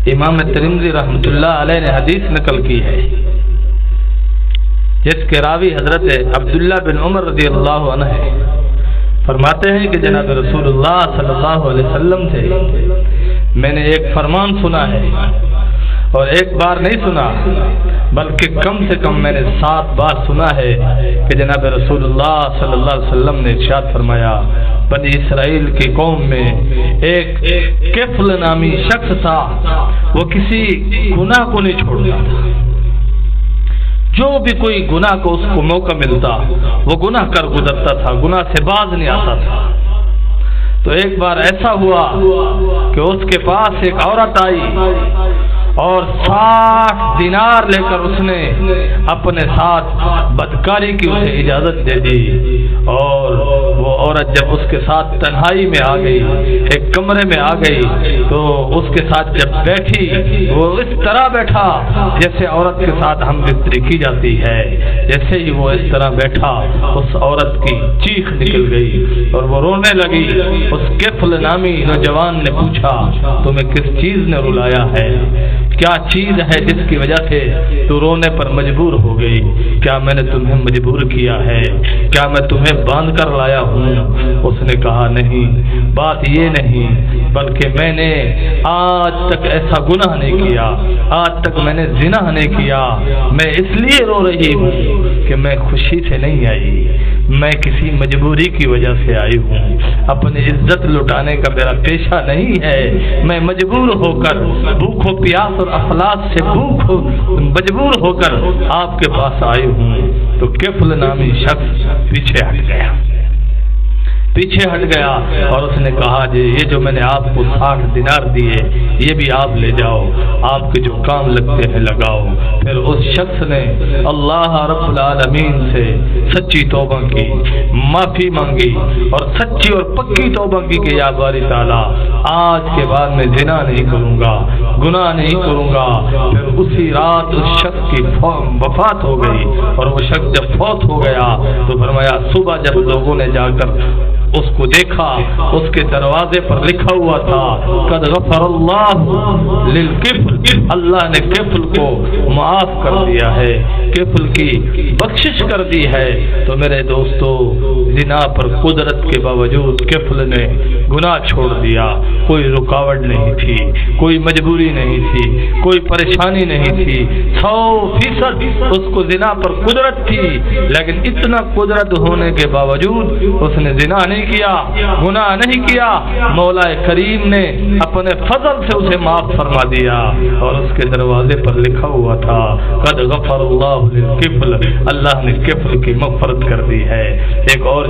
امام ترمذی رحمۃ اللہ علیہ نے حدیث نقل کی ہے جس کے راوی حضرت عبداللہ بن عمر رضی اللہ عنہ ہے۔ فرماتے ہیں کہ جناب رسول اللہ صلی اللہ علیہ وسلم سے میں نے ایک فرمان سنا ہے، اور ایک بار نہیں سنا بلکہ کم سے کم میں نے 7 بار سنا ہے کہ جناب رسول اللہ صلی اللہ علیہ وسلم نے ارشاد فرمایا، بنی اسرائیل کی قوم میں ایک کفل نامی شخص تھا، وہ کسی گناہ کو نہیں چھوڑتا تھا، جو بھی کوئی گناہ کو اس کو موقع ملتا وہ گناہ کر گزرتا تھا، گناہ سے باز نہیں آتا تھا۔ تو ایک بار ایسا ہوا کہ اس کے پاس ایک عورت آئی اور 60 دینار لے کر اس نے اپنے ساتھ بدکاری کی اسے اجازت دے دی، اور وہ عورت جب اس کے ساتھ تنہائی میں آ گئی، ایک کمرے میں آ گئی، تو اس کے ساتھ جب بیٹھی وہ اس طرح بیٹھا جیسے عورت کے ساتھ ہم بستری کی جاتی ہے۔ جیسے ہی وہ اس طرح بیٹھا اس عورت کی چیخ نکل گئی اور وہ رونے لگی۔ اس کفل نامی نوجوان نے پوچھا، تمہیں کس چیز نے رلایا ہے؟ کیا چیز ہے جس کی وجہ سے تو رونے پر مجبور ہو گئی؟ کیا میں نے تمہیں مجبور کیا ہے؟ کیا میں تمہیں باندھ کر لایا ہوں؟ اس نے کہا، نہیں، بات یہ نہیں، بلکہ میں نے آج تک ایسا گناہ نہیں کیا، آج تک میں نے زنا نہیں کیا، میں اس لیے رو رہی ہوں کہ میں خوشی سے نہیں آئی، میں کسی مجبوری کی وجہ سے آئی ہوں، اپنی عزت لٹانے کا میرا پیشہ نہیں ہے، میں مجبور ہو کر بھوک و پیاس اور افلاس سے مجبور ہو کر آپ کے پاس آئی ہوں۔ تو کفل نامی شخص پیچھے ہٹ گیا اور اس نے کہا، جی یہ جو میں نے آپ کو 60 دینار دیے یہ بھی آپ لے جاؤ، آپ کے جو کام لگتے ہیں لگاؤ۔ پھر اس شخص نے اللہ رب العالمین سے سچی توبہ کی، معافی مانگی اور سچی اور پکی توبہ کی کہ یا باری تعالیٰ آج کے بعد میں زنا نہیں کروں گا، گناہ نہیں کروں گا۔ پھر اسی رات اس شخص کی وفات ہو گئی، اور وہ شخص جب فوت ہو گیا تو فرمایا صبح جب لوگوں نے جا کر اس کو دیکھا، اس کے دروازے پر لکھا ہوا تھا، قد غفر اللہ للکفل، اللہ نے کفل کو معاف کر دیا ہے، کفل کی بخشش کر دی ہے۔ تو میرے دوستو، زنا پر قدرت کے باوجود کفل نے گناہ چھوڑ دیا، کوئی رکاوٹ نہیں تھی، کوئی مجبوری نہیں تھی، کوئی پریشانی نہیں تھی، 100% اس کو زنا پر قدرت تھی، لیکن اتنا قدرت ہونے کے باوجود اس نے زنا نہیں کیا، گناہ نہیں کیا۔ مولا کریم نے اپنے فضل سے اسے معاف فرما دیا، اور اس کے دروازے پر لکھا ہوا تھا قد غفر اللہ للکفل، اللہ نے کفل کی مغفرت کر دی ہے۔ ایک اور